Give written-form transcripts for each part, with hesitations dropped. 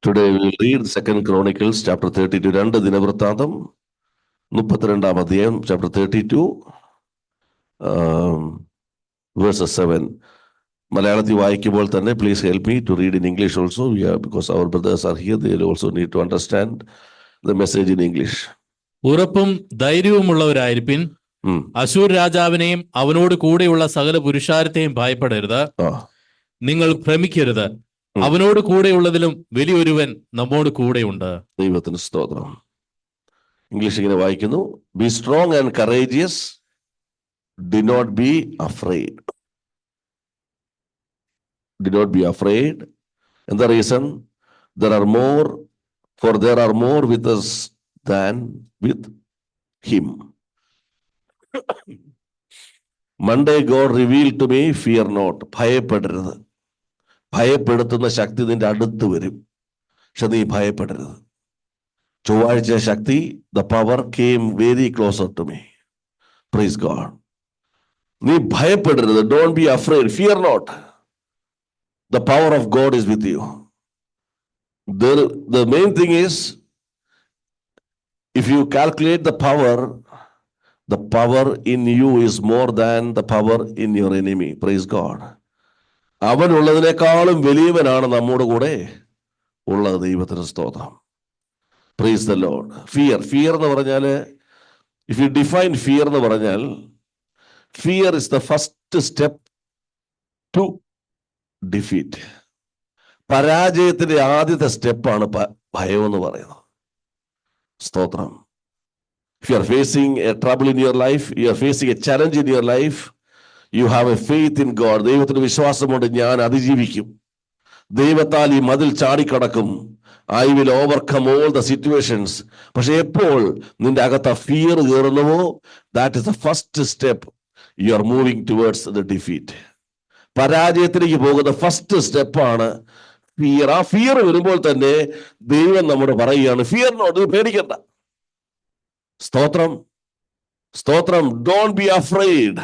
Today we will read 2 Chronicles chapter 32. 2 ദിനവൃത്താന്തം 32-ാം അധ്യായം chapter 32 verses 7. മലയാളത്തിൽ വായിക്കുമ്പോൾ തന്നെ please help me to read in English also, because our brothers are here. They also need to understand the message in English. ഉറപ്പും ധൈര്യവുമുള്ളവരായിരിപ്പിൻ. അശൂർ രാജാവിനെയും അവനോട് കൂടെയുള്ള സകല പുരുഷാരത്തെയും ഭയപ്പെടരുത്. നിങ്ങൾ ഭ്രമിക്കരുത്. അവനോട് കൂടെയുള്ളതിലും വലിയൊരുവൻ നമ്മോട് കൂടെയുണ്ട്. ദൈവത്തിന് സ്തോത്രം. ഇംഗ്ലീഷ് ഇങ്ങനെ വായിക്കുന്നു: be strong and courageous, do not be afraid. Do not be afraid. എന്താ reason? there are more with us than with him. Monday God revealed to me, fear not. ഭയപ്പെടരുത്. ഭയപ്പെടുത്തുന്ന ശക്തി നിന്റെ അടുത്ത് വരും, പക്ഷെ നീ ഭയപ്പെടരുത്. ചൊവ്വാഴ്ച ശക്തി, the power came very closer to me. Praise God. നീ ഭയപ്പെടരുത്. Don't be afraid. Fear not. The power of God is with you. The main thing is, if you calculate the power in you is more than the power in your enemy. Praise God. അവനുള്ളതിനേക്കാളും വലിയവനാണ് നമ്മുടെ കൂടെ ഉള്ളത്. ദൈവത്തിന് സ്തോത്രം. Praise the Lord. Fear എന്ന് പറഞ്ഞാൽ, if you define fear എന്ന് പറഞ്ഞാൽ, fear is the first step to defeat. പരാജയത്തിന്റെ ആദ്യത്തെ സ്റ്റെപ്പാണ് ഭയം എന്ന് പറയുന്നത്. സ്തോത്രം. If you are facing a trouble in your life, you are facing a challenge in your life, you have a faith in God. ദൈവത്തിന് വിശ്വാസമുണ്ട്, ഞാൻ അതിജീവിക്കും, ദൈവത്താൽ ഈ മതിൽ ചാടിക്കടക്കും, I will overcome all the situations. പക്ഷെ എപ്പോൾ നിന്റെ അകത്ത് fear കയറുന്നുവോ, that is the first step. You are moving towards the defeat. പരാജയത്തിലേക്ക് പോകുന്ന ഫസ്റ്റ് സ്റ്റെപ്പാണ് ഫിയർ. ആ ഫിയർ വരുമ്പോൾ തന്നെ ദൈവം നമ്മോട് പറയുകയാണ്, ഫിയർ നോട്ട്, പേടിക്കണ്ട. സ്തോത്രം, സ്തോത്രം. Don't be afraid.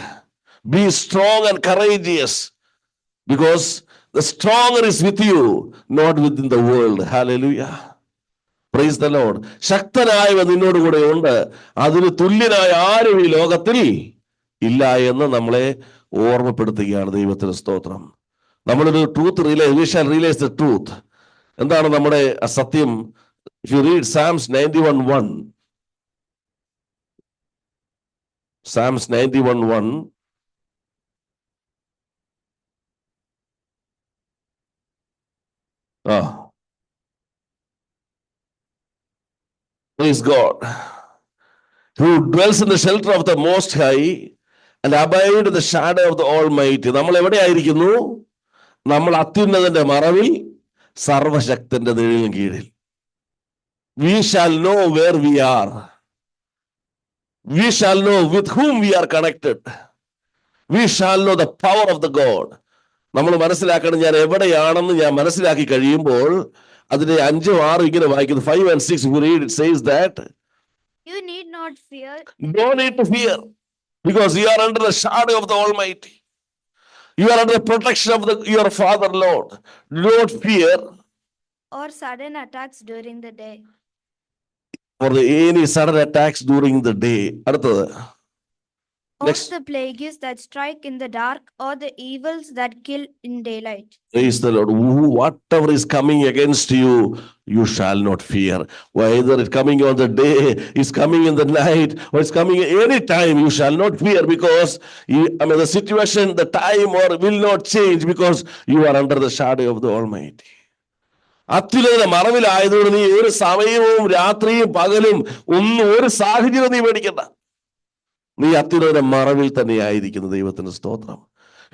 Be strong and courageous, because the stronger is with you, not within the world. Hallelujah. Praise the Lord. ശക്തനായവൻ നിന്നോട് കൂടെ ഉണ്ട്, അതിന് തുല്യനായ ആരും ഈ ലോകത്തിൽ ഇല്ല എന്ന് നമ്മളെ ഓർമ്മപ്പെടുത്തുകയാണ്. ദൈവത്തിന് സ്തോത്രം. നമ്മളൊരു truth we shall realize the truth. എന്താണ് നമ്മുടെ സത്യം? If you read Psalms 91:1, Psalms 91:1, praise God. Who dwells in the shelter of the Most High and abide in the shadow of the Almighty. നമ്മൾ എവിടെ ആയിരിക്കുന്നു? നമ്മൾ അത്യുന്നതന്റെ മറവിൽ, സർവശക്തന്റെ നിഴലിൻ കീഴിൽ. We shall know where we are. We shall know with whom we are connected. We shall know the power of the God. നമ്മൾ മനസ്സിലാക്കണം, ഞാൻ എവിടെയാണെന്ന് ഞാൻ മനസ്സിലാക്കി കഴിയുമ്പോൾ അതിന്റെ 5, 6 ഇങ്ങനെ വായിക്കുന്നു. 5 and 6 you read, it says that you need not fear. Don't need to fear, because you are under the shadow of the Almighty. You are under the protection of your Father Lord. Don't fear Or sudden attacks during the day. For any sudden attacks during the day. അടുത്തത്. Or the plagues that strike in the dark, or the evils that kill in daylight. Praise the Lord. Whatever is coming against you, you shall not fear. Whether it's coming on the day, it's coming in the night, or it's coming any time, you shall not fear, because the situation, the time will not change, because you are under the shadow of the Almighty. അത്യുന്നതന്റെ മറവിലായതുകൊണ്ട് നീ ഒരു സമയവും രാത്രിയും പകലും ഒരു സാഹചര്യം നീ പേടിക്കണ്ട. നീ അത്യുന്നതന്റെ മറവിൽ തന്നെ ആയിരിക്കുന്നു. ദൈവത്തിന് സ്തോത്രം.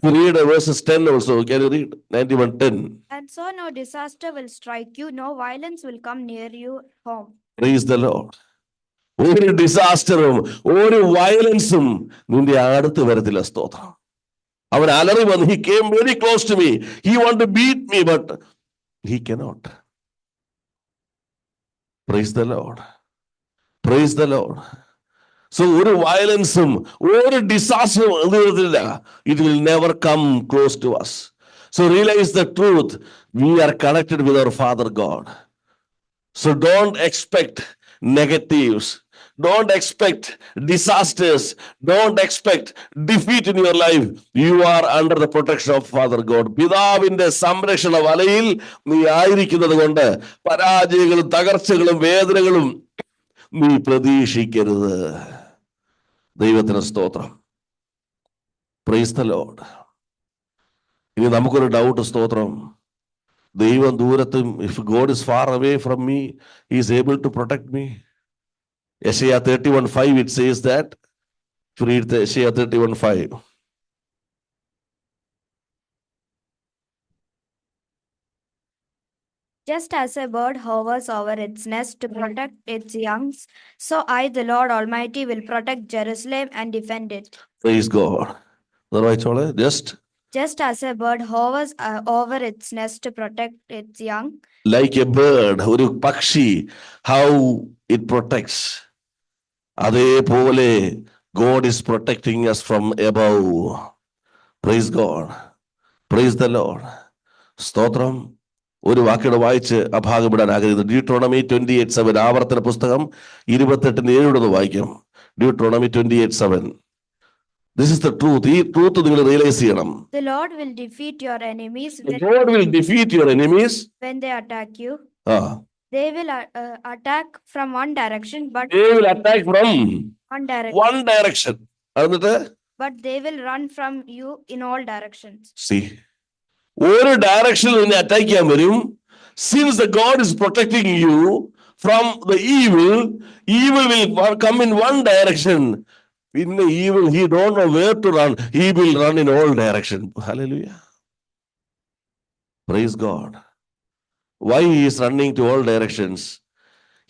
You read verses 10 also. Can you read 91:10? And so no disaster will strike you, no violence will come near you home. Praise the Lord. ഒരു ഡിസാസ്റ്ററും ഒരു വയലൻസും നിന്റെ അടുത്ത് വരത്തില്ല. സ്തോത്രം. അവൻ അലറി വന്നു. He came very close to me. He wanted to beat me, but he cannot. Praise the Lord. Praise the Lord. So ഒരു വയലൻസും ഒരു ഡിസാസ്റ്ററും ഇല്ല. It will never come close to us. So realize the truth. We are connected with our Father God. So don't expect negatives. Don't expect disasters. Don't expect defeat in your life. You are under the protection of Father God. പിതാവിന്റെ സംരക്ഷണ വലയിൽ നീ ആയിരിക്കുന്നത് കൊണ്ട് പരാജയങ്ങളും തകർച്ചകളും വേദനകളും നീ പ്രതീക്ഷിക്കരുത്. ദൈവത്തിന് സ്തോത്രം. Praise the Lord. ഇനി നമുക്കൊരു ഡൗട്ട്. സ്തോത്രം. ദൈവം ദൂരത്തും, if God is far away from me, he is able to protect me. Isaiah 31:5 it says that. If you read the Isaiah 31:5. Just as a bird hovers over its nest to protect its young, so I, the Lord Almighty, will protect Jerusalem and defend it. Praise God. Just as a bird hovers over its nest to protect its young, like a bird, ഒരു പക്ഷി, how it protects. അതേപോലെ God is protecting us from above. Praise God. Praise the Lord. സ്തോത്രം. ഒരു വാക്യോടെ വായിച്ച് ആ ഭാഗം വിടാൻ ആഗ്രഹിക്കുന്നു. Deuteronomy 28:7. ആവർത്തന പുസ്തകം 28:7 വായിക്കാം. Deuteronomy 28:7. This is the truth. ഈ ട്രൂത്ത് നിങ്ങൾ റിയലൈസ് ചെയ്യണം. The Lord will defeat your enemies The Lord will defeat your enemies when they attack you. They will attack from one direction, but will attack from one direction. എന്നിട്ട് but they will run from you in all directions. See, ഒരു ഡയറക്ഷനിൽ നിന്നെ attack ചെയ്യാൻ വരും. Since the God is protecting you from the evil will come in one direction. പിന്നെ evil, he don't know where to run. He will run in all directions. Hallelujah. Praise God. Why he is running to all directions?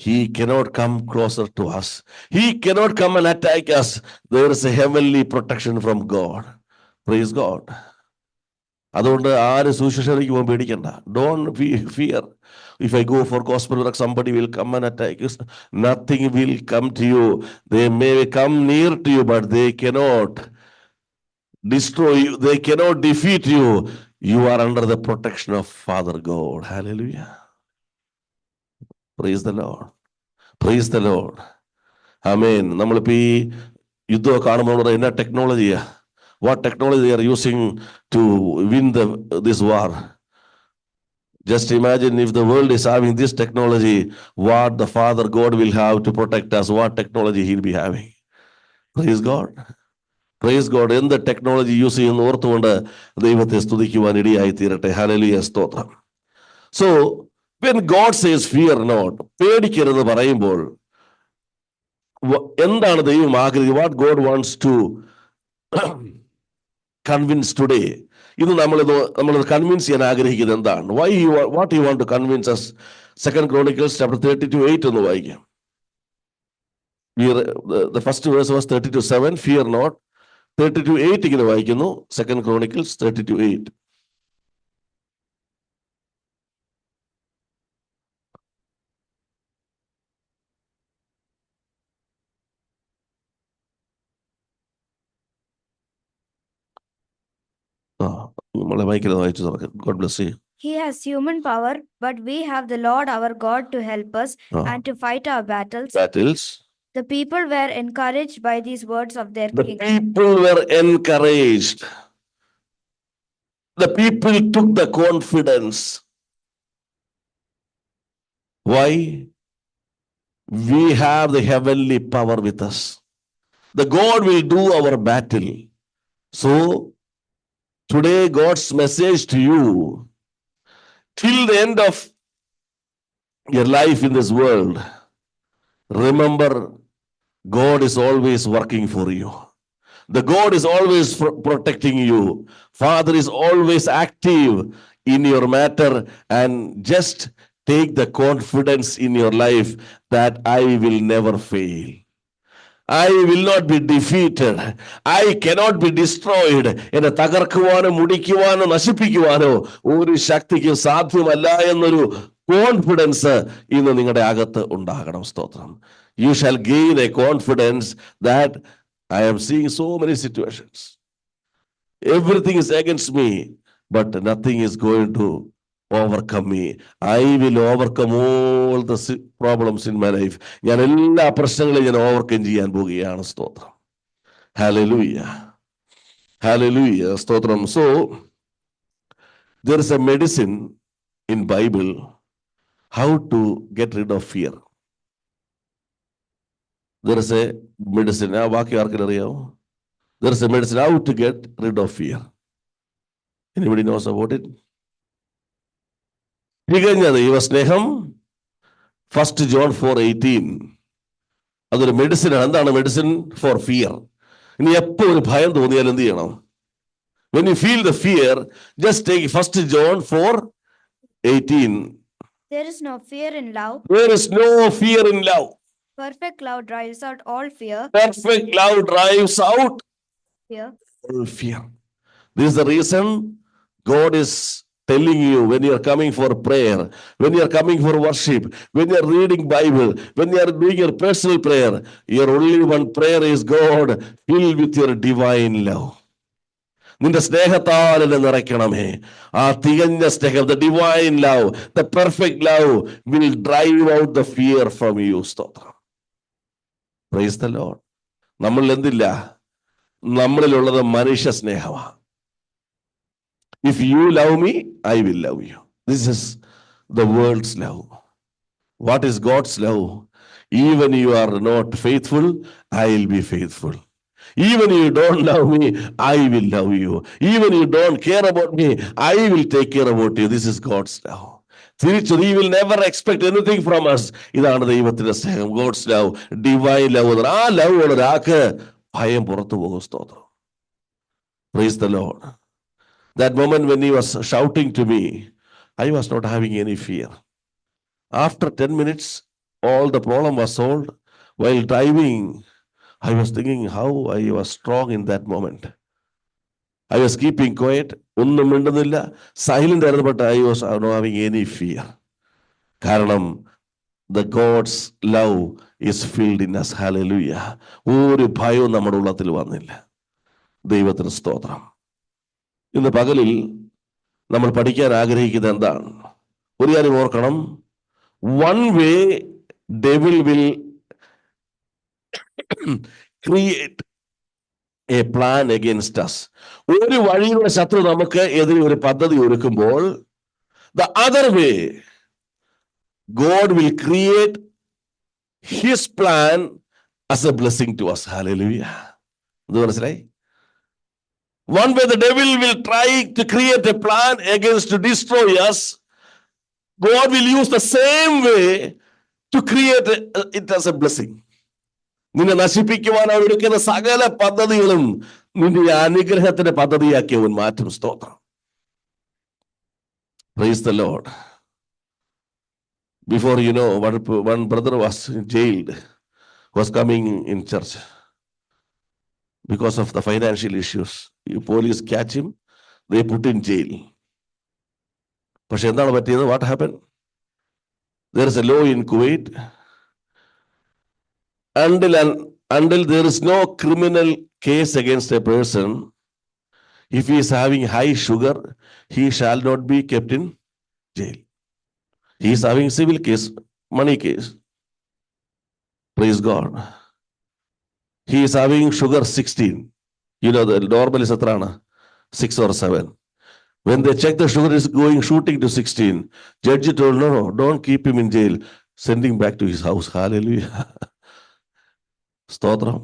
He cannot come closer to us. He cannot come and attack us. There is a heavenly protection from God. Praise God. അതുകൊണ്ട് ആര് സുവിശേഷത്തിലേക്ക് പോകാൻ പേടിക്കണ്ട. Don't fear. If I go for gospel work, somebody will come and attack you. Nothing will come to you. They may come near to you, but they cannot destroy you. They cannot defeat you. You are under the protection of Father God. Hallelujah. Praise the Lord. Praise the Lord. Amen. നമ്മളിപ്പോ ഈ യുദ്ധമൊക്കെ കാണുമ്പോൾ എന്നാ ടെക്നോളജിയാ? What technology they are using to win this war? Just imagine if the world is having this technology, what the Father God will have to protect us, what technology he'll be having. Praise God. Praise God. എന്ത് technology use ചെയ്യുന്ന ഓർത്തുകൊണ്ട് ദൈവത്തെ സ്തുതിക്കുവാൻ ഇടയായി തീരട്ടെ. Hallelujah, സ്തോത്രം. So when God says fear not, പേടിക്കരുത് പറയുമ്പോൾ എന്താണ് ദൈവം ആഗ്രഹിക്കുന്നത്? What God wants to convince today. ഇത് നമ്മൾ കൺവിൻസ് ചെയ്യാൻ ആഗ്രഹിക്കുന്നത് എന്താണ്? What you want to convince us? 2 Chronicles chapter 32:8 ഒന്ന് വായിക്കാം. The first verse was 32:7. Fear not. 32:8 ഇങ്ങനെ വായിക്കുന്നു. 2 Chronicles 32:8. God bless you. He has human power, but we have the Lord our God to help us and to fight our battles. The people were encouraged by these words of their king. The people were encouraged. The people took the confidence. Why? We have the heavenly power with us. The God will do our battle. So today, God's message to you, till the end of your life in this world, remember, God is always working for you. The God is always protecting you. Father is always active in your matter, and just take the confidence in your life that I will never fail. I will not be defeated. I cannot be destroyed. എന്നെ തകർക്കുവാനോ മുടിക്കുവാനോ നശിപ്പിക്കുവാനോ ഒരു ശക്തിക്കും സാധ്യമല്ല എന്നൊരു confidence ഇന്ന് നിങ്ങളുടെ അകത്ത് ഉണ്ടാകണം. സ്തോത്രം. You shall gain a confidence that I am seeing so many situations. Everything is against me, but nothing is going to overcome me. I will overcome all the problems in my life. ഞാൻ എല്ലാ പ്രശ്നങ്ങളെയും ഞാൻ overcome ചെയ്യാൻ പോവുകയാണ്. സ്തോത്രം. Hallelujah. Hallelujah. സ്തോത്രം. So there is a medicine in Bible how to get rid of fear. There is a medicine. ആ വാക്യം ആർക്കും അറിയാമോ? There is a medicine how to get rid of fear. Anybody knows about it? തികഞ്ഞ ദൈവസ്നേഹം, 1 John 4:18. അതൊരു മെഡിസിനാണ്. എന്താണ് medicine? Four fear. ഇനി എപ്പോ ഒരു ഭയം തോന്നിയാൽ എന്ത് ചെയ്യണം? When you feel the fear, just take 1 John 4:18. There is no fear in love. There is no fear in love. Perfect love drives out all fear. Perfect love drives out Fear. all fear. This is the reason God is telling you when you are coming for prayer, when you are coming for worship, when you are reading Bible, when you are doing your personal prayer, your only one prayer is, God, fill with your divine love. നിന്റെ സ്നേഹത്താൽ എന്നെ നിറയ്ക്കണമേ. ആ തികഞ്ഞ സ്നേഹം, the divine love, the perfect love will drive out the fear from you. സ്തോത്രം. Praise the Lord. നമ്മൾ എന്തില്ല? നമ്മളിലുള്ളത് മനുഷ്യ സ്നേഹമാണ്. If you love me, I will love you. This is the world's love. What is God's love? Even you are not faithful, I will be faithful. Even you don't love me, I will love you. Even you don't care about me, I will take care about you. This is God's love. തിരിച്ചു, he will never expect anything from us. ഇതാണ് ദൈവത്തിന്റെ സ്നേഹം. God's love, divine love. ആ love ഉള്ള ഒരാൾക്ക് ഭയം പുറത്തു പോകും. സ്തോത്രം. Praise the Lord. That moment when he was shouting to me, I was not having any fear. After 10 minutes, all the problem was solved. While driving, I was thinking how I was strong in that moment. I was keeping quiet. ഒന്നും മിണ്ടുന്നില്ല. Silent ആയിരുന്നു. But I was not having any fear. കാരണം the God's love is filled in us. Hallelujah. ഒരു ഭയവും നമ്മുടെ ഉള്ളത്തിൽ വന്നില്ല. ദൈവത്തിന് സ്തോത്രം. ഇന്ന് പകലിൽ നമ്മൾ പഠിക്കാൻ ആഗ്രഹിക്കുന്നത് എന്താണ്? ഒരു കാര്യം ഓർക്കണം. One way devil will create A plan against us. ഒരു വഴിയിലൂടെ ശത്രു നമുക്ക് എതിരെ ഒരു പദ്ധതി ഒരുക്കുമ്പോൾ, the other way God will create his plan as a blessing to us. Hallelujah. ഇത് മനസ്സിലായി? One way the devil will try to create a plan against to destroy us, God will use the same way to create it as a blessing. നിന്നെ നശിപ്പിക്കുവാൻ അവൻ എടുക്കുന്ന സകല പദ്ധതികളും നിന്റെ അനുഗ്രഹത്തിന്റെ പദ്ധതിയാക്കി അവൻ മാറ്റും. സ്തോത്രം. Praise the Lord. Before you know, one brother was jailed, was coming in church because of the financial issues. Police catch him, they put in jail. പക്ഷെ എന്താണ് പറ്റിയത്? What happened? There is a law in Kuwait. Until there is no criminal case against a person, if he is having high sugar, he shall not be kept in jail. He is having civil case, money case. Praise God. He is having sugar 16. You know the normal is atrana 6 or 7. When they check the sugar is shooting to 16. Judge told, no, don't keep him in jail. Send him back to his house. Hallelujah. സ്തോത്രം.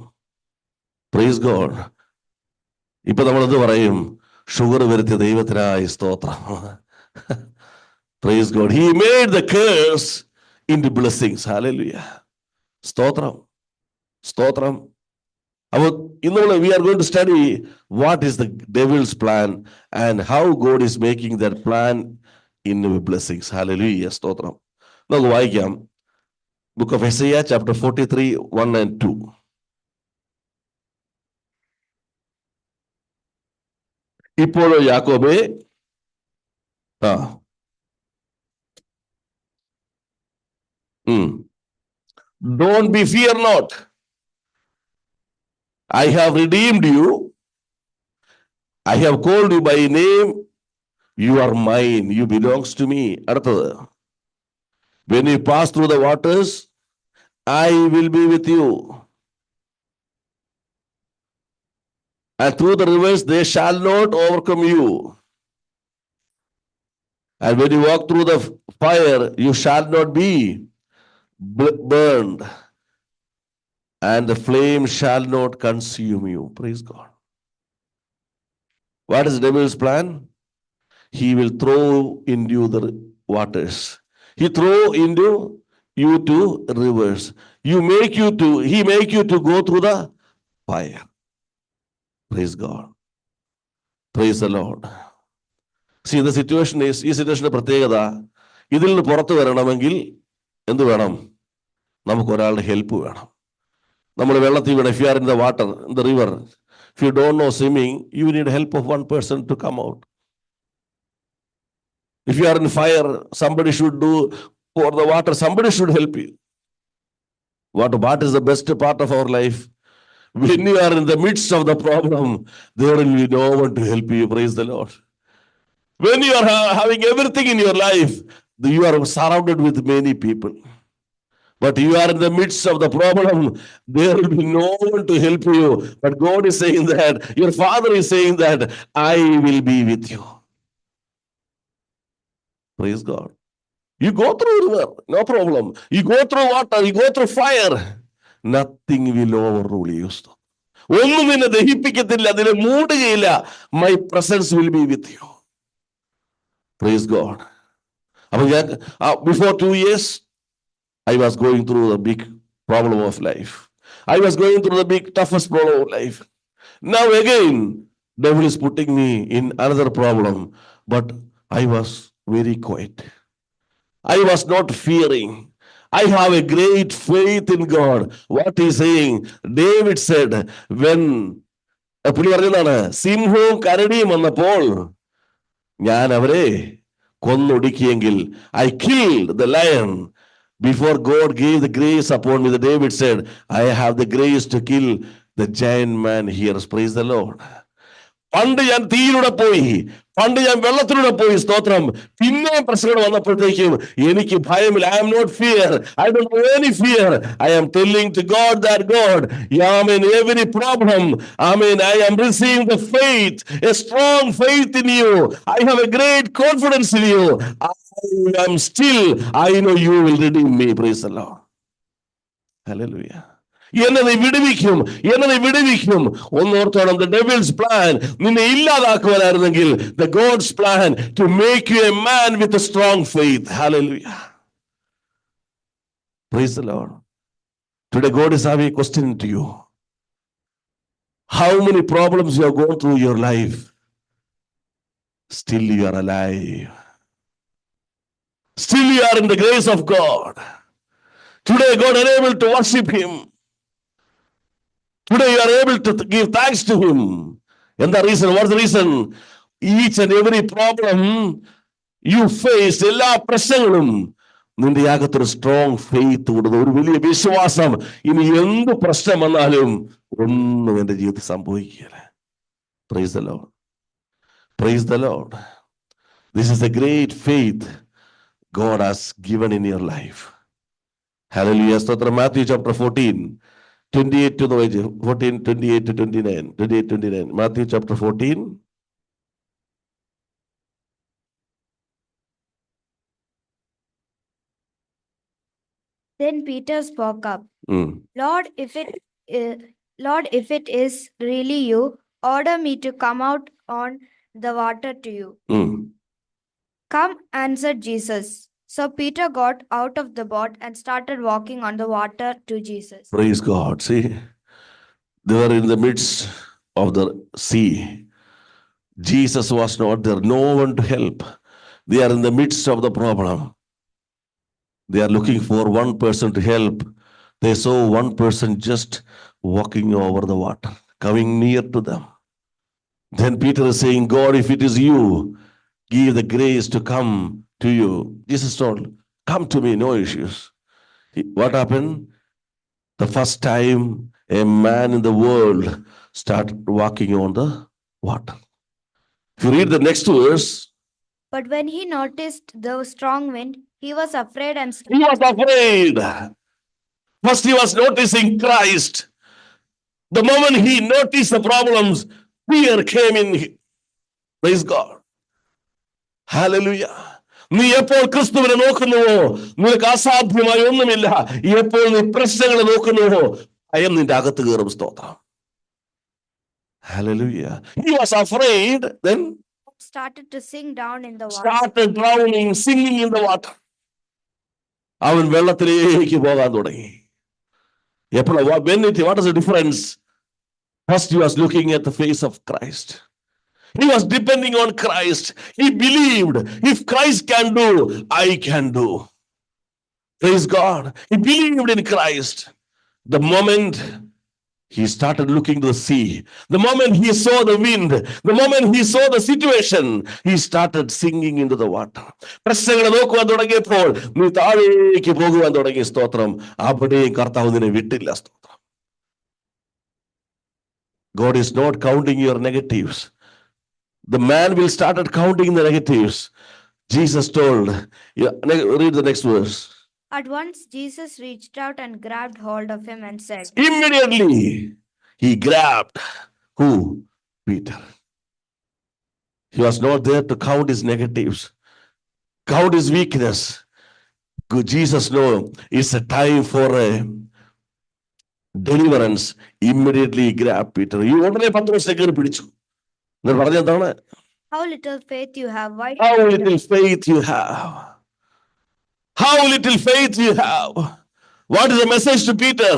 Praise God. ഇപ്പൊ നമ്മളത് പറയും, sugar വരുത്തിയ ദൈവത്തിനായി സ്തോത്രം. Praise God. He made the curse into blessings. Hallelujah. സ്തോത്രം. സ്തോത്രം. അപ്പോൾ ഇന്ന് we are going to study what is the devil's plan and how God is making that plan into blessings. Hallelujah. സ്തോത്രം. നമുക്ക് വായിക്കാം. Book of Isaiah chapter 43, 1 and 2. ഇപ്പോഴോ യാക്കോബേ, don't be fear not. I have redeemed you. I have called you by name. You are mine. You belongs to me. അടുത്തത്, when you pass through the waters, I will be with you. And through the rivers, they shall not overcome you. And when you walk through the fire, you shall not be burned. And the flame shall not consume you. Praise God. What is the devil's plan? He will throw into the waters. He throw into you to rivers. He make you to go through the fire. Praise God. Praise the Lord. See, the situation is, ഈ സിറ്റുവേഷന്റെ പ്രത്യേകത, ഇതിൽ നിന്ന് പുറത്തു വരണമെങ്കിൽ എന്ത് വേണം? നമുക്ക് ഒരാളുടെ ഹെൽപ്പ് വേണം. നമ്മൾ വെള്ളത്തിൽ വീണ, if you are in the water, in the river, if you don't know swimming, you need help of one person to come out. If you are in fire, somebody should do for the water, somebody should help you. What is the best part of our life? When you are in the midst of the problem, there will be no one to help you. Praise the Lord. When you are having everything in your life, you are surrounded with many people. But you are in the midst of the problem, there will be no one to help you. But God is saying that, your Father is saying that, I will be with you. Praise God. You go through river, no problem. You go through water, you go through fire. Nothing will overrule you. ഒന്നും നിന്നെ ദഹിപ്പിക്കത്തില്ല, അതിനെ മൂടുകയില്ല. My presence will be with you. Praise God. അപ്പൊ ഞാൻ before 2 years, I was going through the big problem of life. I was going through the big toughest problem of life. Now again, devil is putting me in another problem, but I was very quiet. I was not fearing. I have a great faith in God. What he's saying, David said, when പുള്ളി പറഞ്ഞതാണ്, സിംഹവും കരടിയും വന്നപ്പോൾ ഞാൻ അവരെ കൊന്നൊടുക്കിയെങ്കിൽ, I killed the lion before God gave the grace upon me. David said, I have the grace to kill the giant man here. Praise the Lord. പണ്ട് ഞാൻ തീയിലൂടെ പോയി, പണ്ട് ഞാൻ വെള്ളത്തിലൂടെ പോയി, സ്തോത്രം. പിന്നെ പ്രശ്നങ്ങൾ വന്നപ്പോഴത്തേക്കും എനിക്ക് ഭയമില്ല. I am not fear. I don't have any fear. I am telling to God that God, in every problem, I am receiving the faith, a strong faith in you. I have a great confidence in you. I know you will redeem me. Praise the Lord. Hallelujah. എന്നെ വിടുവിക്കും. ഒന്നോർത്തോണം, the devil's plan നിന്നെ ഇല്ലാതാക്കുവാനായിരുന്നെങ്കിൽ, the God's plan to make you a man with a strong faith. Hallelujah. Praise the Lord. Today God is having a question to you. How many problems you have gone through your life, still you are alive, still you are in the grace of God. Today God is able to worship him. Today you are able to give thanks to him. And the reason, what's the reason? Each and every problem you face, എല്ലാ പ്രശ്നങ്ങളും നിന്റെ അകത്തൊരു strong faith കൊടുത്ത്, ഒരു വലിയ വിശ്വാസം, ഇനി എന്ത് പ്രശ്നം വന്നാലും ഒന്നും എന്റെ ജീവിതത്തിൽ സംഭവിക്കില്ല. Praise the Lord. Praise the Lord. This is a great faith God has given in your life. Hallelujah. Stotram. Matthew chapter 14. 28 to the 14, 28 to 29. 28, 29. Matthew chapter 14. Then Peter spoke up. Lord, if it is really you, order me to come out on the water to you. Come, answered Jesus. So Peter got out of the boat and started walking on the water to Jesus. Praise God. See, they were in the midst of the sea. Jesus was not there. No one to help. They are in the midst of the problem. They are looking for one person to help. They saw one person just walking over the water, coming near to them. Then Peter is saying, God, if it is you, give the grace to come to you. Jesus told, come to me, no issues. What happened? The first time a man in the world started walking on the water. If you read the next verse, But when he noticed the strong wind, he was afraid and He was afraid. First, he was noticing Christ. The moment he noticed the problems, fear came in. Praise God. Hallelujah. നീ എപ്പോൾ ക്രിസ്തുവിനെ നോക്കുന്നുവോ നിനക്ക് അസാധ്യമായി ഒന്നുമില്ല. എപ്പോൾ നീ പ്രശ്നങ്ങളെ നോക്കുന്നുവോ ഭയം നിന്റെ അകത്ത് കയറും. സ്തോത്രം. Hallelujah. He was afraid, then started to sink down in the water. started drowning, singing in the water. അവൻ വെള്ളത്തിലേക്ക് പോകാൻ തുടങ്ങി. What is the difference? First, he was looking at the face of Christ. He was depending on Christ. He believed, if Christ can do, I can do. Praise God. He believed in Christ. The moment he started looking to the sea, the moment he saw the wind, the moment he saw the situation, he started singing into the water. പ്രശ്നങ്ങളെ നോക്കുവാൻ തുടങ്ങിയപ്പോൾ നീ താഴേക്ക് പോകുവാൻ തുടങ്ങി. സ്തോത്രം. അവിടെയും കർത്താവ് നിന്നെ വിട്ടില്ല. സ്തോത്രം. God is not counting your negatives. The man will start counting the negatives. Jesus told, read the next verse. At once Jesus reached out and grabbed hold of him and said, Immediately he grabbed who? Peter. He was not there to count his negatives, count his weakness. Jesus know it's a time for a deliverance. Immediately he grabbed Peter. You already പത്രോസിനെ പിടിച്ചു. പറഞ്ഞെന്താണ്? How little faith you have. Why? How little faith you have. How little faith you have. What is the message to Peter?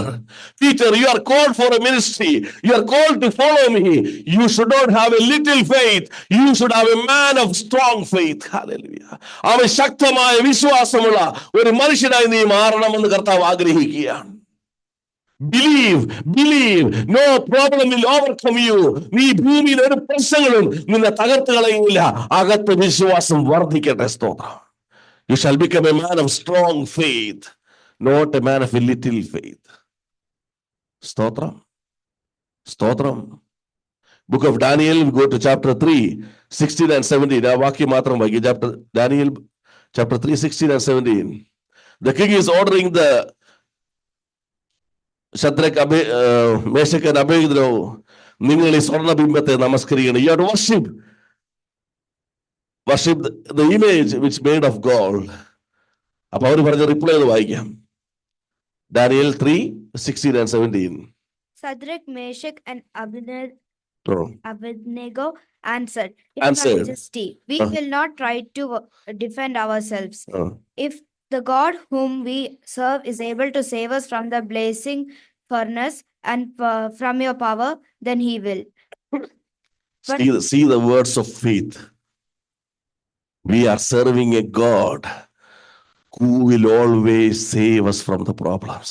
Peter, you are called for a ministry. You are called to follow me. You should not have a little faith. You should have a man of strong faith. Hallelujah. അവൻ ശക്തമായ വിശ്വാസമുള്ള ഒരു മനുഷ്യനായി നീ മാറണമെന്ന് കർത്താവ് ആഗ്രഹിക്കുകയാണ്. Believe. No problem will overcome you. നീ ഭൂമിയിൽ ഒരു പ്രശ്നങ്ങളും നിന്നെ തകർത്ത് കളയുന്നില്ല. അകത്ത് വിശ്വാസം വർദ്ധിക്കട്ടെ. സ്തോത്രം. You shall become a man of strong faith, not a man of a little faith. Stotram. Book of Daniel, we go to chapter 3, 16 and 17. Chapter Daniel, chapter 3, 16 and 17. The king is ordering the Shadrach, Meshach and Abednego, നിങ്ങൾ ഈ സ്വർണ്ണബിംബത്തെ നമസ്കരിക്കണം. You have to worship the image which made of gold. അപ്പൊ അവർ പറഞ്ഞ reply ഒന്ന് വായിക്കാം. Daniel 3, 16 and 17. Shadrach, Meshach and Abednego answered, Your Answered. Majesty, we will not try to defend ourselves. If the God whom we serve is able to save us from the blazing furnace and from your power, then he will. See the words of faith. We are serving a God who will always save us from the problems.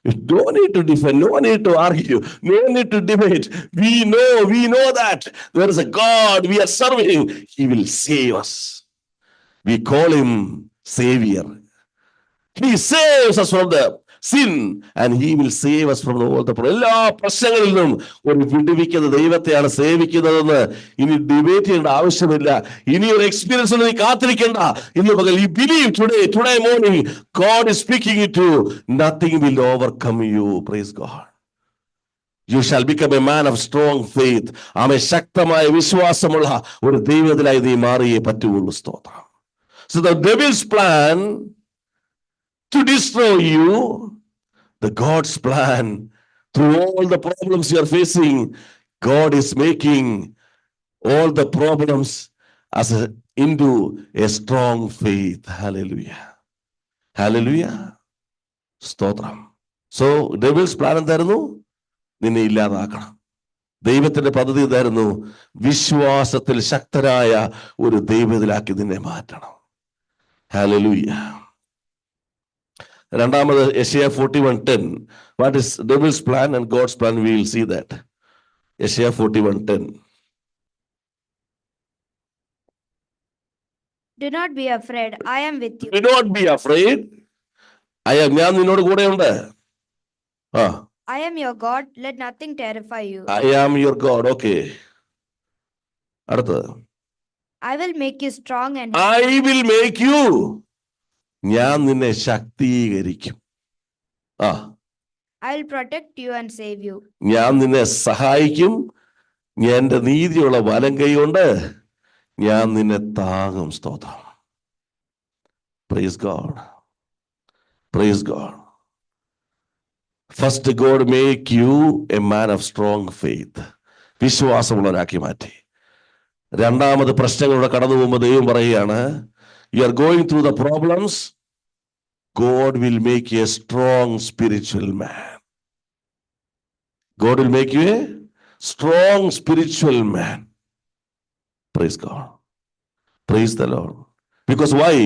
You don't need to defend, no need to argue, no need to debate. We know that there is a God we are serving. He will save us. We call him Savior. He saves us from the sin and he will save us from all the problems. എല്ലാ പ്രശ്നങ്ങളിൽ നിന്നും ഒരു വിടുവിക്കുന്ന ദൈവത്തെയാണ് സേവിക്കുന്നതെന്ന് ഇനി debate ചെയ്യേണ്ട ആവശ്യമില്ല. ഇനി ഒരു എക്സ്പീരിയൻസ് നീ കാത്തിരിക്കേണ്ട. ഇന്ന് പകൽ you believe today morning God is speaking it to you. Nothing will overcome you. Praise God. You shall become a man of strong faith. ആമേൻ. ശക്തമായ വിശ്വാസമുള്ള ഒരു ദൈവത്തിനായി നീ മാറിയേ പറ്റുള്ളൂ. സ്തോത്രം. So the devil's plan to destroy you, the God's plan through all the problems you are facing, God is making all the problems into a strong faith. Hallelujah. Stotram. So devil's plan എന്തായിരുന്നു? നിന്നെ ഇല്ലാതാക്കണം. ദൈവത്തിന്റെ പദ്ധതി എന്തായിരുന്നു? വിശ്വാസത്തിൽ ശക്തരായ ഒരു ദൈവത്തിലാക്കി നിന്നെ മാറ്റണം. Hallelujah. രണ്ടാമത് Isaiah 41:10. What is devil's plan and God's plan? We will see that. Isaiah 41:10. Do not be afraid. I am with you. Do not be afraid. ഞാൻ നിന്നോട് കൂടെയുണ്ട്. I am your God. Let nothing terrify you. I am your God. Okay. അടുത്തത്. I will make you strong and I will make you. ഞാൻ നിന്നെ ശക്തീകരിക്കും. I will protect you and save you. ഞാൻ നിന്നെ സഹായിക്കും. എന്റെ നീതിയുള്ള വലം കൈ കൊണ്ട് ഞാൻ നിന്നെ താങ്ങും. സ്തോത്രം. Praise God. Praise God. First, God make you a man of strong faith. വിശ്വാസമുള്ളവരാക്കി മാറ്റി. രണ്ടാമത് പ്രശ്നങ്ങളുടെ കടന്നു പോകുമ്പോൾ ദൈവം പറയുകയാണ്, you are going through the problems, God will make you a strong spiritual man. God will make you a strong spiritual man. Praise God. Praise the Lord. Because why?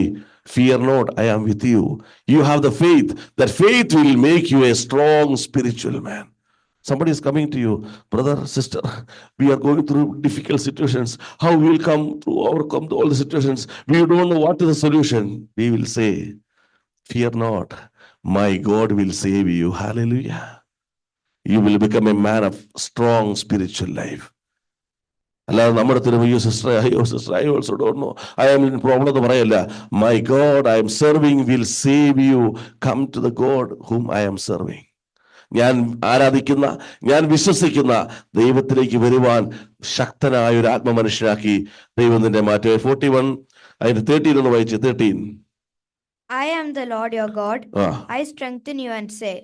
Fear not, I am with you. You have the faith. That faith will make you a strong spiritual man. Somebody is coming to you, brother, sister, we are going through difficult situations. How we will overcome all the situations? We don't know what is the solution. We will say, fear not, my God will save you. Hallelujah. You will become a man of strong spiritual life. അല്ലാതെ നമ്മുടെ തിരുമയ്യോ sister I also don't know, I am in problem എന്ന് പറയല്ല. My god I am serving will save you. Come to the god whom I am serving. ഞാൻ ആരാധിക്കുന്ന, ഞാൻ വിശ്വസിക്കുന്ന ദൈവത്തിലേക്ക് വരുവാൻ ശക്തനായ ഒരു ആത്മമനുഷ്യനാക്കി ദൈവം നിന്നെ മാറ്റുക. 41 അതിന്റെ 13 ഒന്ന് വായിച്ച്. 13. I am the Lord your God. I strengthen you and say,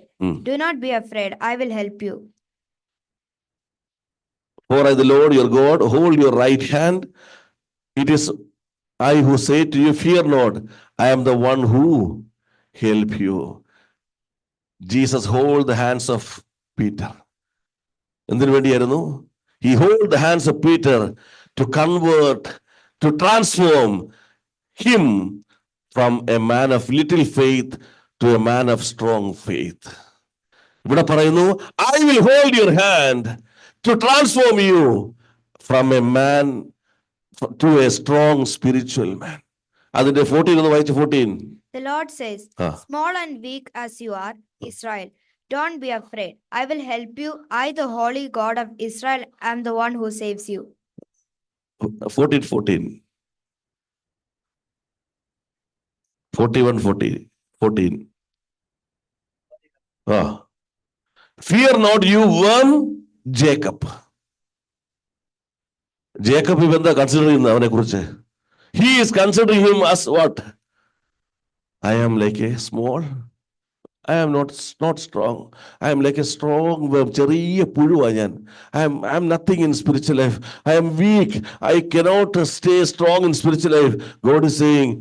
do not be afraid, I will help you. For I, the Lord your God, hold your right hand. It is I who say to you, fear not, I am the one who help you. Jesus hold the hands of Peter. എന്തിനു വേണ്ടിയായിരുന്നു? He hold the hands of Peter to convert, to transform him from a man of little faith to a man of strong faith. ഇവിടെ പറയുന്നു, I will hold your hand to transform you from a man to a strong spiritual man. അതിന്റെ 14 ഒന്ന് വായിച്ച്. 14. The Lord says, small and weak as you are, Israel, don't be afraid. I will help you. I, the holy God of Israel, am the one who saves you. 14. 41. Fear not, you worm Jacob. Jacob ഇവ എന്താ consider ചെയ്യുന്നത് അവനെ കുറിച്ച്? He is considering him as what? I am like a small, I am not strong. I am like a strong worm. ചെറിയ പുഴുവാ ഞാൻ. I am nothing in spiritual life. I am weak. I cannot stay strong in spiritual life. God is saying,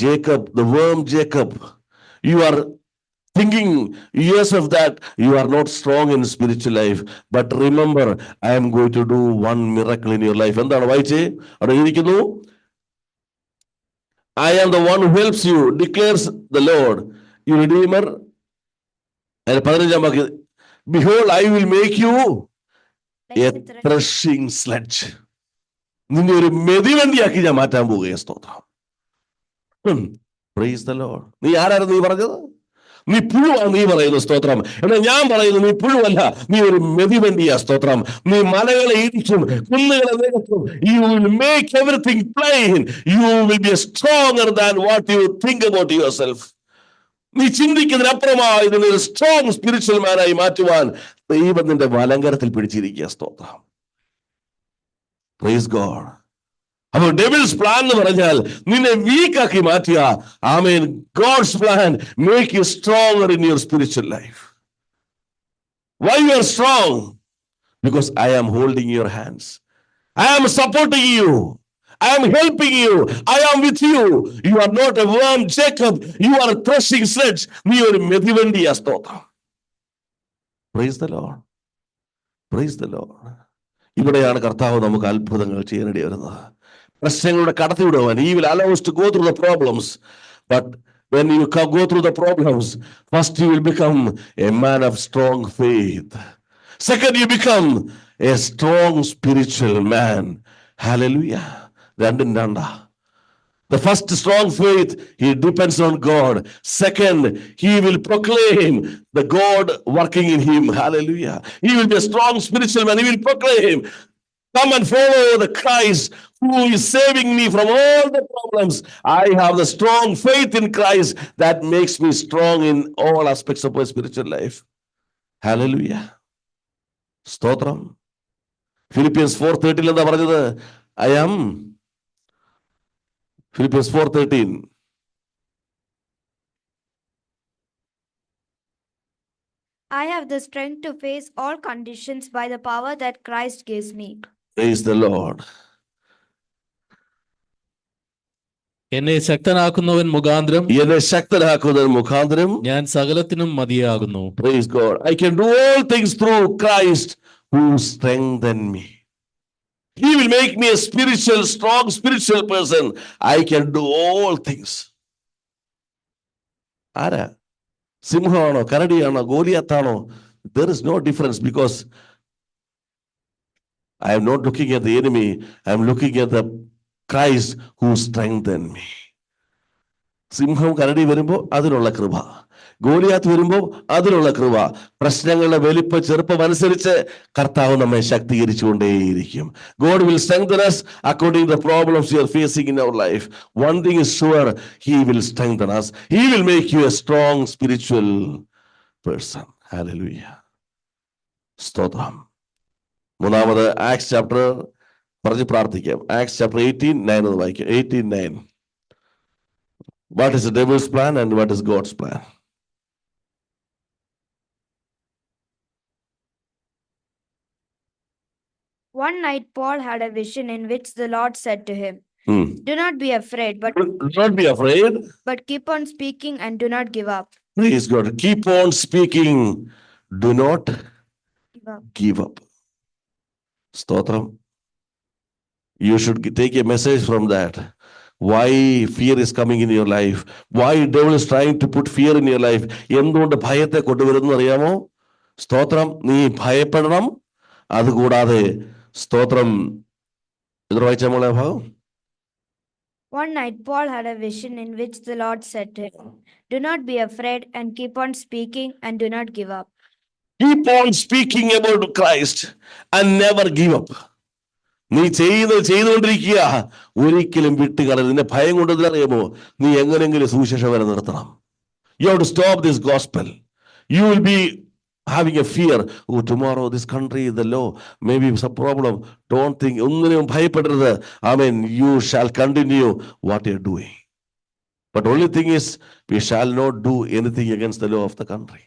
Jacob, the worm Jacob, you are thinking years of that, you are not strong in spiritual life. But remember, I am going to do one miracle in your life. എന്താണ് വായിച്ചേ? അവിടെ ഇരിക്കുന്നു, I am the one who helps you, declares the Lord, your Redeemer. 15 behold, I will make you a threshing sledge. നിന്നെ ഒരു മെതിവണ്ടിയാക്കി ഞാൻ മാറ്റാൻ പോവുകയാണ്. സ്തോത്രം. Praise the Lord. നീ ആരായിരുന്നു നീ പറഞ്ഞത്? നീ പുഴുവാണ് നീ പറയുന്നു. സ്തോത്രം. എന്നാൽ ഞാൻ പറയുന്നു, നീ പുഴുവല്ല, നീ ഒരു മെതിവണ്ടിയാ. സ്തോത്രം. നീ മലകളെ ഇടിച്ചും കുന്നുകളെ നികത്തും. You will make everything plain. You will be stronger than what you think about yourself. നീ ചിന്തിക്കുന്നതിനപ്പുറമായി ഇതിനെ ഒരു സ്ട്രോങ് സ്പിരിച്വൽ മാനായി മാറ്റുവാൻ ദൈവം നിന്റെ വലങ്കരത്തിൽ പിടിച്ചിരിക്കുക. സ്തോത്രം. Praise God. അപ്പോൾ ഡെവിൾസ് പ്ലാൻ എന്ന് പറഞ്ഞാൽ നിന്നെ വീക്കാക്കി മാറ്റിയ, ആമേൻ, God's plan make you stronger in your spiritual life. Why you are strong? Because I am holding your hands. I am supporting you. I am helping you. I am with you. You are not a worm, Jacob. You are a threshing sledge. നീ ഒരു മെതിവണ്ടിയാ. സ്തോത്രം. Praise the Lord. Praise the Lord. ഇവിടെയാണ് കർത്താവ് നമുക്ക് അത്ഭുതങ്ങൾ ചെയ്യാനിട വരുന്നത്. പ്രശ്നങ്ങളുടെ കടത്തിവിടുവാൻ. He will allow us to go through the problems. But when you go through the problems, first you will become a man of strong faith. Second, you become a strong spiritual man. Hallelujah. The first strong faith, he depends on God. Second, he will proclaim the God working in him. Hallelujah. He will be a strong spiritual man. He will proclaim Come and follow the Christ who is saving me from all the problems. I have the strong faith in Christ that makes me strong in all aspects of my spiritual life. Hallelujah. സ്തോത്രം. Philippians 4:13 എന്താ പറഞ്ഞത്? Philippians 4:13. I have the strength to face all conditions by the power that Christ gives me. Praise the Lord. എന്നെ ശക്തനാക്കുന്നവൻ മുഖാന്തരം ഞാൻ സകലത്തിനും മതിയാകുന്നു. Praise God. I can do all things through Christ who strengthens me. He will make me a strong spiritual person. I can do all things. ആരാ? സിംഹമാണോ, കരടിയാണോ, ഗോലിയാത്താണോ? There is no difference, because I am not looking at the enemy. I am looking at the Christ who strengthened me. സിംഹം കരടി വരുമ്പോൾ അതിനുള്ള കൃപ, ഗോലിയാത്ത് വരുമ്പോൾ അതിനുള്ള കൃപ. പ്രശ്നങ്ങളുടെ വലിപ്പ ചെറുപ്പം അനുസരിച്ച് കർത്താവ് നമ്മെ ശക്തീകരിച്ചുകൊണ്ടേയിരിക്കും. God will strengthen us according to the problems we are facing in our life. One thing is sure, He will strengthen us. He will make you a strong spiritual person. Hallelujah. സ്തോത്രം. മൂന്നാമത് acts chapter പറഞ്ഞ് പ്രാർത്ഥിക്കാം. Acts chapter 18:9 എന്ന് വായിക്കാം. 18:9. What is the devil's plan and what is God's plan? One night Paul had a vision in which the Lord said to him, "Do not be afraid, but keep on speaking and do not give up." Praise God. Keep on speaking. Do not give up. Stotram. You should take a message from that. Why fear is coming in your life? Why devil is trying to put fear in your life? എന്തുകൊണ്ട് ഭയത്തെ കൊണ്ടുവരുന്നു അറിയാമോ? സ്തോത്രം. നീ ഭയപ്പെടണം. അതുകൂടാതെ സ്തോത്രം. എത്ര വായിച്ച മോളെ ഭാഗം? One night Paul had a vision in which the Lord said to him, "Do not be afraid and keep on speaking and do not give up." Keep on speaking about Christ and never give up. നീ ചെയ്തുകൊണ്ടിരിക്കുക, ഒരിക്കലും വിട്ടുകളയരുത്. നിന്നെ ഭയം കൊണ്ടറിയാമോ? നീ എങ്ങനെയെങ്കിലും സുവിശേഷം വരെ നിർത്തണം. You have to stop this gospel. You will be having a fear. Oh, tomorrow this country, the law, maybe some problem. Don't think. ഒന്നിനും ഭയപ്പെടരുത്. Amen. You shall continue what you are doing. But only thing is, we shall not do anything against the law of the country.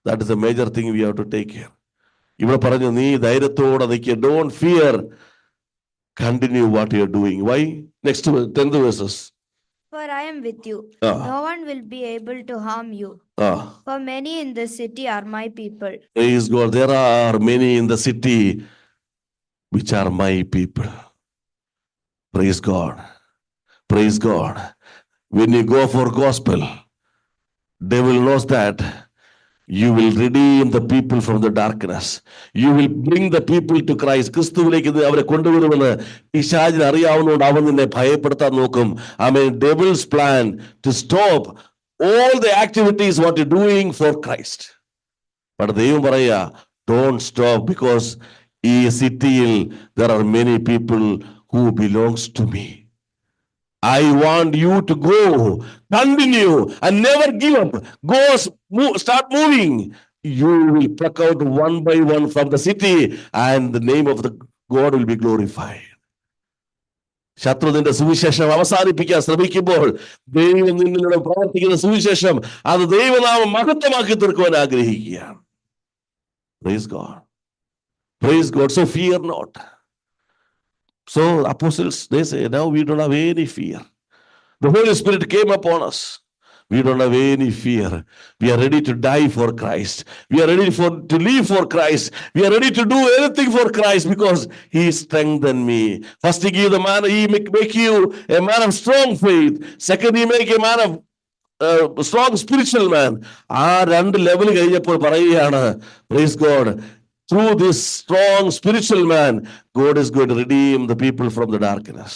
That is the major thing we have to take care. ഇവിടെ പറഞ്ഞു, നീ ധൈര്യത്തോടെ നിൽക്കുക. Don't fear. Continue what you are doing. Why? Next 10 verses. For I am with you. No one will be able to harm you. For many in the city are my people. Praise God. There are many in the city which are my people. Praise God. Praise God. When you go for gospel, devil knows that you will redeem the people from the darkness. You will bring the people to Christ. ക്രിസ്തുവിലേക്ക് അവരെ കൊണ്ടുവരുമെന്ന് പിശാചിന് അറിയാവുന്നതുകൊണ്ട് അവൻ നിന്നെ ഭയപ്പെടുത്താൻ നോക്കും. Amen. Devil's plan to stop all the activities what you're doing for Christ. But ദൈവം പറയാ, don't stop, because ഈ സിറ്റിയിൽ there are many people who belongs to me. I want you to go, continue and never give up. Start moving. You will pluck out one by one from the city and the name of the God will be glorified. ശത്രുവിന്റെ സുവിശേഷം അവസാനിപ്പിക്കാൻ ശ്രമിക്കുമ്പോൾ ദൈവം നിന്നിലൂടെ പ്രവർത്തിക്കുന്ന സുവിശേഷം അത് ദൈവനാമം മഹത്വമാക്കി തീർക്കുവാൻ ആഗ്രഹിക്കുകയാണ്. Praise God. Praise God. So fear not. So apostles, they say, now we don't have any fear. The Holy Spirit came upon us. We don't have any fear. We are ready to die for Christ. We are ready to live for Christ. We are ready to do anything for Christ because He strengthened me. First, He make you a man of strong faith. Second, He make a man of strong spiritual man. ആ രണ്ട് level കഴിഞ്ഞപ്പോൾ പറയുകയാണ്, praise God, through this strong spiritual man, God is going to redeem the people from the darkness.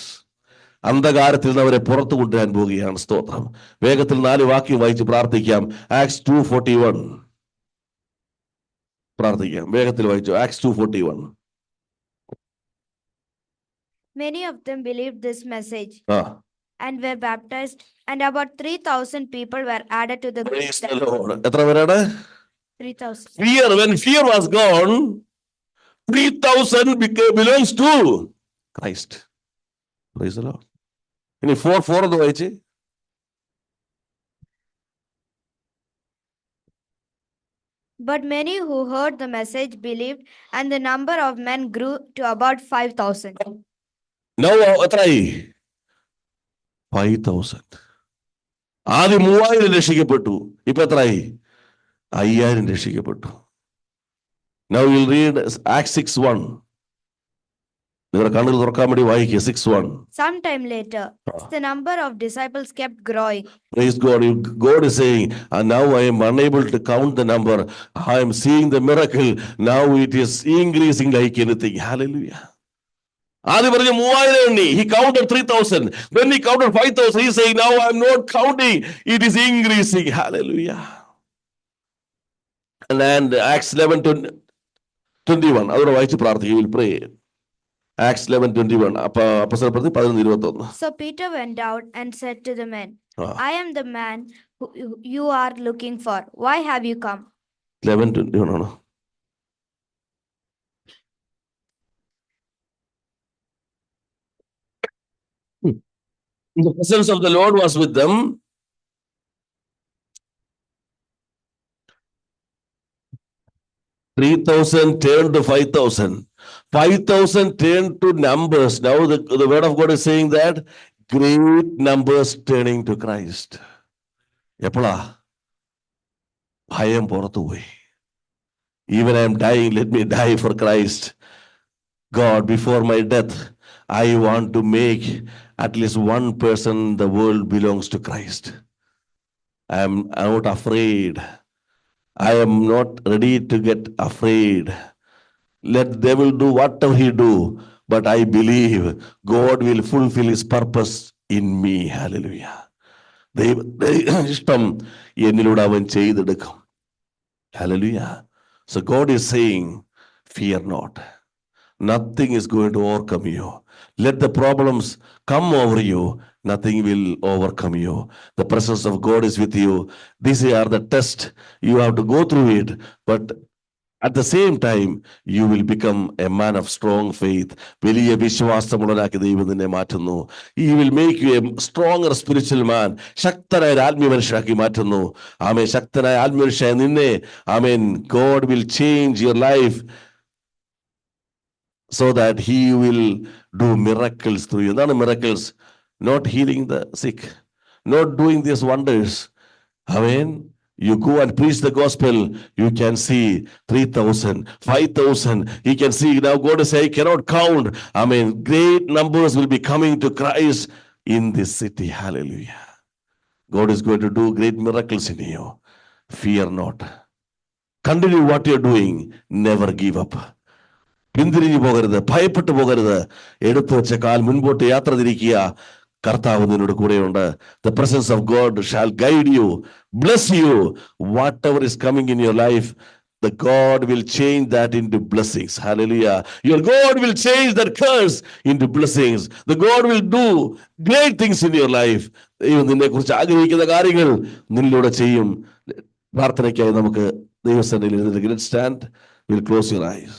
അന്ധകാരത്തിൽ നിന്ന് അവരെ പുറത്തു കൊണ്ടുവരാൻ പോവുകയാണ്. സ്തോത്രം. വേഗത്തിൽ 4 വാക്യം വായിച്ച് പ്രാർത്ഥിക്കാം. Acts 2:41 പ്രാർത്ഥിക്കാം. വേഗത്തിൽ വായിച്ചു. Acts 2:41. Many of them believed this message ആ, and were baptized, and about 3,000 people were added to the praise group. the Lord. എത്ര പേരാണ്? 3,000. Fear, when fear was gone, 3,000 belongs to Christ. Praise the Lord. ഇനി 4 എന്ന് വായിച്ച്. But many who heard the message believed, and the number of men grew to about 5,000. Now എത്രയായി? 5,000. ആദ്യം 3,000 രക്ഷിക്കപ്പെട്ടു. ഇപ്പൊ എത്രയായി? 5,000 രക്ഷിക്കപ്പെട്ടു. Now you'll read Acts 6:1. നിങ്ങളുടെ കണ്ണുകൾ തുറക്കാൻ വേണ്ടി വായിക്കുക. 6:1. Sometime later, as the number of disciples kept growing, Praise God. God is saying, and now I am unable to count the number. I am seeing the miracle. Now it is increasing like anything. Hallelujah. ആദ്യം പറഞ്ഞ 3,000 എണ്ണി. He counted 3,000. Then he counted 5,000. He is saying, now I am not counting. It is increasing. Hallelujah. And Acts 11:21. അതോടെ വായിച്ച് പ്രാർത്ഥിക്കുക. Will pray. Acts 11:21. അപ്പോസ്തലപ്രവൃത്തി 11:21. so Peter went out and said to the men, Ah. I am the man who you are looking for. Why have you come? 11:21 ആണോ? The presence of the Lord was with them. "3,000 turned to 5,000. 5,000 turned to numbers." Now the word of God is saying that great numbers turning to Christ. എപ്പോഴാ? ഭയം പുറത്തുപോയി. Even I am dying, let me die for Christ. God, before my death, I want to make at least one person in the world belongs to Christ. I am not afraid. I am not ready to get afraid. Let the devil do whatever he do, but I believe God will fulfill his purpose in me. Hallelujah. ഇഷ്ടം എന്നിലൂടെ അവൻ ചെയ്തെടുക്കും. Hallelujah. So God is saying, fear not. Nothing is going to overcome you. Let the problems come over you. Nothing will overcome you. The presence of God is with you. These are the tests. You have to go through it. But at the same time, you will become a man of strong faith. വലിയ വിശ്വാസമുള്ളവനാക്കി ദൈവം നിന്നെ മാറ്റുന്നു. He will make you a stronger spiritual man. ശക്തനായ ഒരു ആത്മീയ മനുഷ്യനാക്കി മാറ്റുന്നു. ആമേൻ. ശക്തനായ ആത്മീയ മനുഷ്യനായ നിന്നെ, ആമേൻ, God will change your life so that he will do miracles through you. എന്താണ് miracles? Not healing the sick, not doing these wonders. Amen. You go and preach the gospel, you can see 3,000, 5,000. You can see now God is saying, I cannot count. Amen. Great numbers will be coming to Christ in this city. Hallelujah. God is going to do great miracles in you. Fear not. Continue what you're doing. Never give up. പിന്തിരിഞ്ഞു പോകരുത്, ഭയപ്പെട്ടു പോകരുത്. എടുത്തു വെച്ച കാൽ മുൻപോട്ട് യാത്ര തിരിക്കുക. കർത്താവ് നിന്നോട് കൂടെയുണ്ട്. The presence of God shall guide you, bless you. Whatever is coming in your life, the God will change that into blessings. Hallelujah. Your God will change that curse into blessings. The God will do great things in your life. ദൈവം നിന്നെ കുറിച്ച് ആഗ്രഹിക്കുന്ന കാര്യങ്ങൾ നിന്നിലൂടെ ചെയ്യും. പ്രാർത്ഥനയ്ക്കായി നമുക്ക് ദൈവസന്നിധിയിൽ എഴുന്നേൽക്കാം. Let's stand. We'll close your eyes.